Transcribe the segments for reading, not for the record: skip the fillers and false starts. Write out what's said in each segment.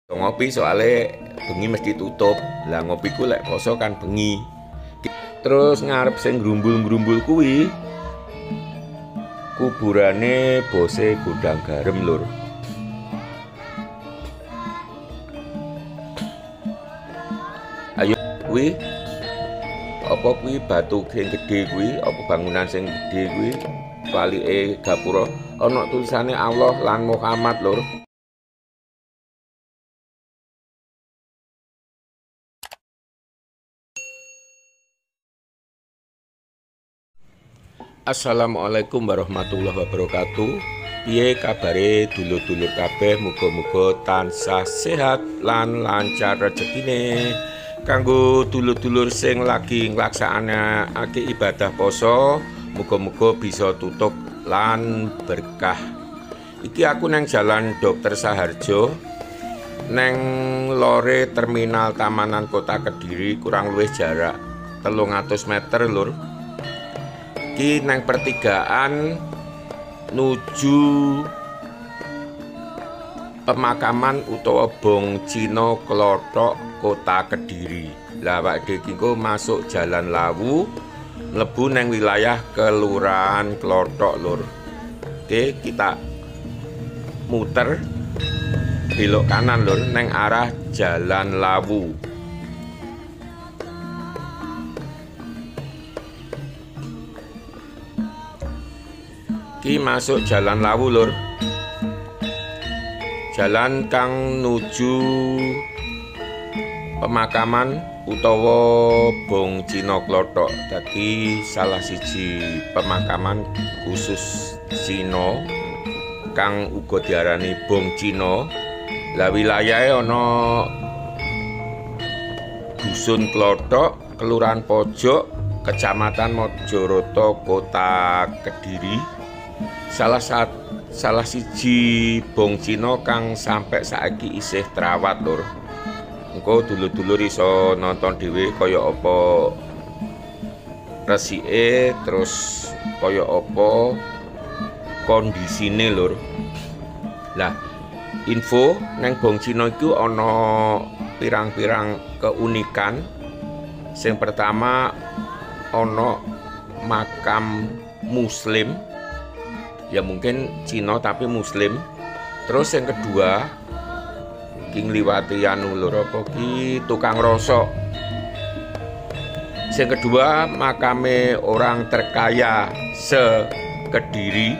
Ngopi soalnya bengi mesti tutup. Lah ngopiku lek poso kan bengi. Terus ngarep sing grumbul-grumbul kuwi kuburane bose Gudang Garam lur. Ayo kuwi apa kuwi batu sing gedhe kuwi, apa bangunan sing gedhe kuwi palike gapura ana tulisane Allah lan Muhammad lur. Assalamualaikum warahmatullahi wabarakatuh. Piye kabare dulur-dulur kabeh, muga-muga tansah sehat lan lancar rezekine. Kanggo dulur-dulur sing lagi nglaksanakake ibadah poso, muga-muga bisa tutup lan berkah. Iki aku nang Jalan Dr. Saharjo neng lore Terminal Tamanan Kota Kediri, kurang luwih jarak 300 meter lur. Iki nang pertigaan nuju pemakaman utawa Bong Cina Klothok Kota Kediri. Lah awake dhewe masuk Jalan Lawu mlebu nang wilayah Kelurahan Klothok lur. Oke, kita muter belok kanan lur nang arah Jalan Lawu. Ki masuk Jalan Lawu lur. Jalan kang nuju pemakaman utawa Bong Cina Klothok. Dadi salah siji pemakaman khusus Cina kang uga diarani Bong Cina. Lah wilayahe ana Dusun Klothok, Kelurahan Pojok, Kecamatan Mojoroto, Kota Kediri. Salah siji Bong Cina kang sampai saiki isih terawat lur. Engko dulur-dulur iso nonton dhewe kaya apa resike, terus kaya apa kondisine lur. Lah info neng Bong Cina iku ana pirang-pirang keunikan. Sing pertama ana makam muslim, ya mungkin Cina tapi muslim. Terus yang kedua ki ngliwati anu lur apa ki tukang rosok. Yang kedua makame orang terkaya se-Kediri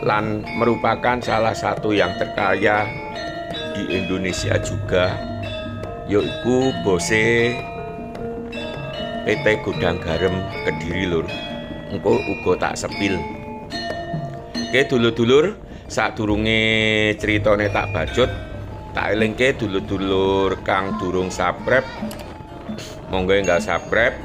lan merupakan salah satu yang terkaya di Indonesia juga, yaitu bose PT Gudang Garam Kediri lur. Engko uga tak sepil. Oke dulur-dulur, sadurunge ceritane tak bacot, tak elingke dulur-dulur kang durung subscribe, monggo enggak subscribe,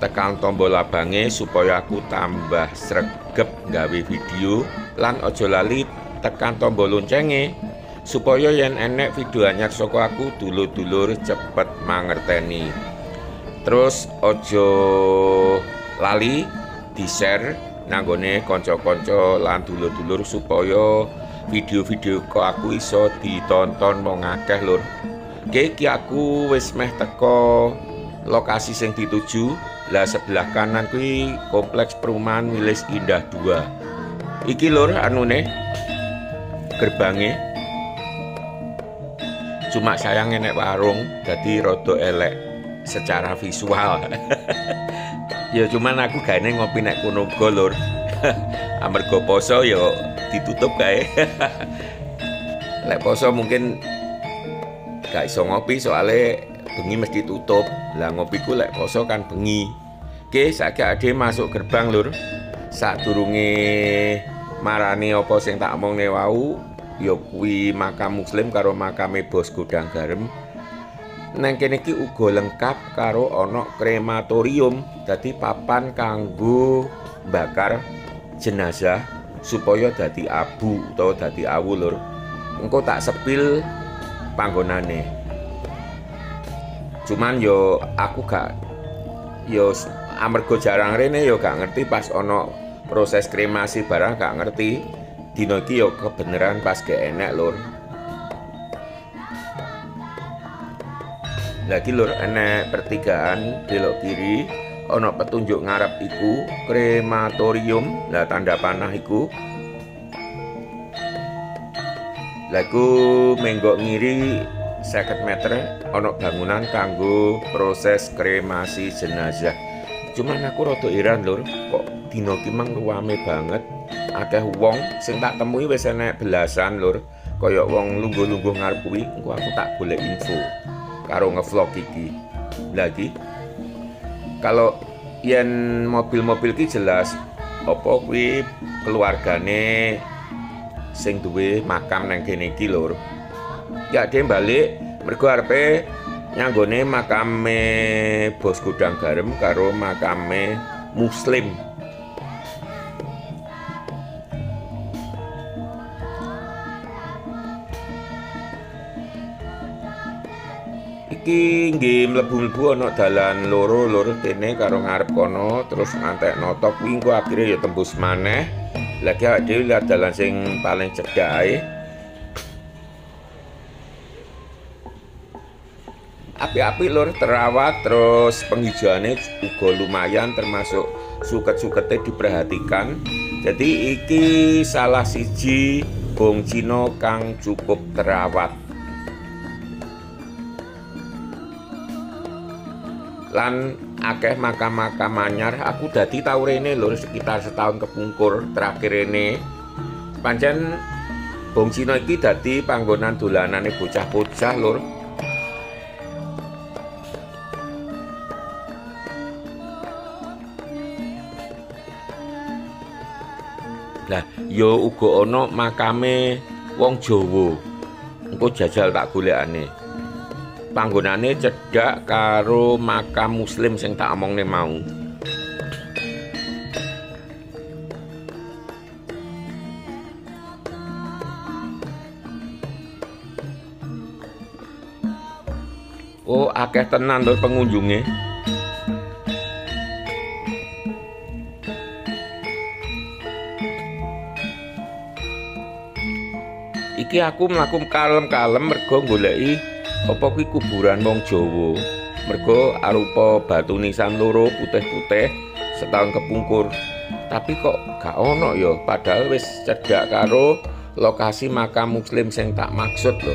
tekan tombol abange supaya aku tambah sregep gawe video, lan ojo lali tekan tombol loncenge supaya yen enek video anyar saka aku dulur-dulur cepet mangerteni. Terus ojo lali di-share nanggone konco-konco lan dulur-dulur supaya video-video kok aku iso ditonton wong akeh lur. Oke, iki aku wis meh teko lokasi sing dituju. Lah sebelah kanan kuwi kompleks perumahan Wilis Indah 2. Iki lur anune gerbange. Cuma sayang enek warung jadi rada elek secara visual. Ya cuman aku gaene ngopi nek kono uga lur. Amarga poso ya ditutup kae. Lek poso mungkin gak iso ngopi soalnya bengi mesti tutup. Lah ngopiku lek poso kan bengi. Oke, saiki ade masuk gerbang lur. Sadurunge marani apa sing tak omongne wau, ya kuwi makam muslim karo makame Bos Gudang Garam. Neng kene iki uga lengkap karo ana krematorium, dadi papan kanggo bakar jenazah supaya dadi abu utawa dadi awu lur. Engko tak sepil panggonane. Cuman yo aku gak yo amarga jarang rene yo gak ngerti pas ana proses kremasi barang gak ngerti. Dino iki yo kebeneran pas gak enek lur. Lagi lur enek pertigaan belok kiri, ana petunjuk ngarep iku krematorium. Lah tanda panah iku. Lagu menggok ngiri 50 meter ana bangunan kanggo proses kremasi jenazah. Cuman aku rada heran lur, kok dina ki mang rame banget. Akeh wong sing tak temui wis enek belasan lur. Kaya wong lungguh-lungguh ngarep kuwi, engko aku tak golek info karo ngevlog iki. Lagi kalau yen mobil-mobil ki jelas apa kuwi keluargane sing duwe makam nang kene iki lur. Ya dhe balik mergo arepe nyanggone makame Bos Gudang Garam karo makame Muslim. Iki nggih mlebu-mlebu ana dalan loro kene karo ngarep kono terus ngantek notok kuwi engko akhire ya tembus maneh. Lagi awake dhewe lihat dalan sing paling cedhak ae. Api-api lur terawat terus penghijauannya juga lumayan termasuk suket-suketnya diperhatikan. Jadi iki salah siji bong Cino kang cukup terawat. Lan akeh makam-makam anyar aku dadi tau rene lur sekitar setahun kepungkur terakhir rene. Pancen bong Cino iki dadi panggonan dolanane bocah-bocah lur. Lah yo uga ana makame wong Jawa. Engko jajal tak golekane. Panggonane cedhak karo makam Muslim sing tak omongne mau. Oh, akeh tenan lho pengunjunge. Iki aku mlaku kalem-kalem mergo goleki apa kuwi kuburan wong Jawa. Mergo arupa batu nisan loro putih-putih setahun kepungkur. Tapi kok gak ono ya, padahal wis cedhak karo lokasi makam Muslim sing tak maksud lho.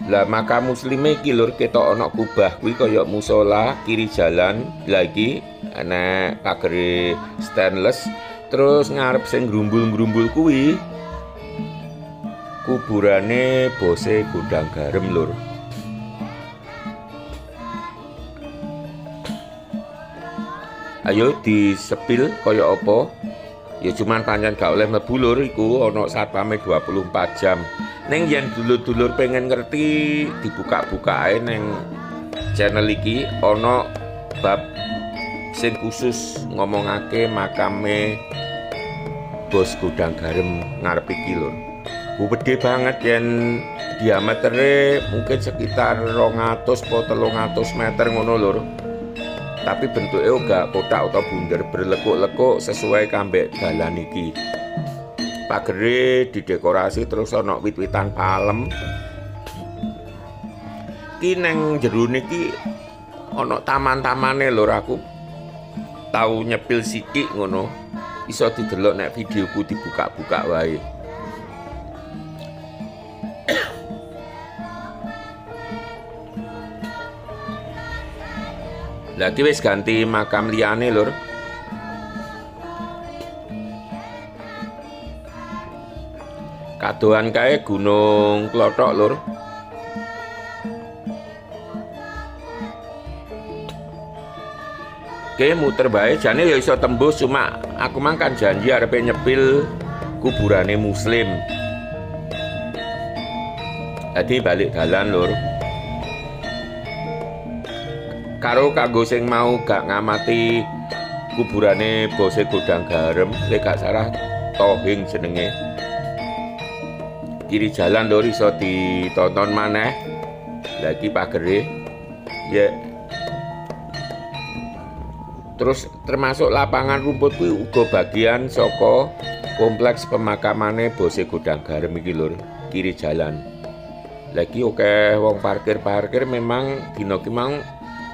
Lah makam Muslime iki lur ketok ana kubah kuwi kaya musola kiri jalan, lagi ana pagere stainless, terus ngarep sing grumbul-grumbul kuwi kuburane Bose Gudang Garam lur. Ayo disepil kaya apa? Ya cuman pancen gak oleh mlebu lur iku ana satpame 24 jam. Ning yen dulur-dulur pengen ngerti dibuka-bukae ning channel iki ana bab sing khusus ngomongake makame Bos Gudang Garam ngarep iki lho. Gede banget yen diametere mungkin sekitar 200 atau 300 meter ngono lho. Tapi bentuknya uga kotak atau bunder berlekuk-lekuk sesuai kambek dalan iki. Pagere didekorasi terus ana wit-witan palem. Ki neng jero niki ana taman-tamane lho, aku tau nyepil sithik ngono. Iso didelok nek videoku dibuka-buka wae. Lagi wis ganti makam liyane lur. Kadoan kae Gunung Klothok lur. Oke, muter bae jane ya iso tembus, cuma aku mang kan janji arepe nyepil kuburane Muslim. Jadi balik dalan lur. Karo kanggo sing mau gak ngamati kuburane Bose Gudang Garam, lek gak salah Tohing jenenge. Kiri jalan lho iso ditonton maneh. Lagi pagere. Ya. Terus termasuk lapangan rumput kuwi uga bagian saka Kompleks pemakamane Bose Godang Garem iki lur, kiri jalan. Lagi oke wong parkir memang dina ki mang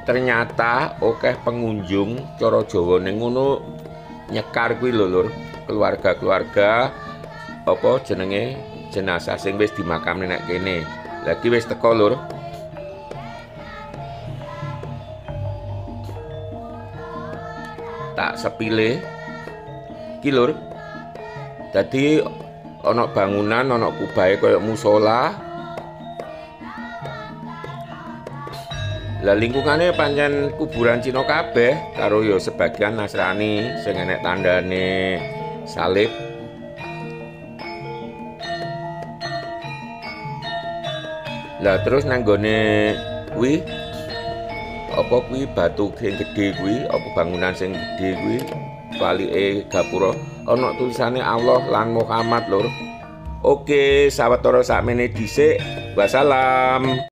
ternyata oke pengunjung cara Jawane ngono nyekar kuwi lho lur, keluarga-keluarga apa jenenge jenazah sing wis dimakamne nek kene. Lagi wis teko lur. Tak sepile iki lur. Dadi ana bangunan, ana kubahe kaya musola. Lah lingkungane pancen kuburan Cina kabeh karo ya sebagian Nasrani sing enek tandane salib. Lah terus nang gone kuwi apa kuwi batu sing gedhe kuwi, apa bangunan sing gedhe kuwi, palike gapura ana tulisane Allah lan Muhammad lur. Oke, sawetara sakmene dhisik. Wassalam.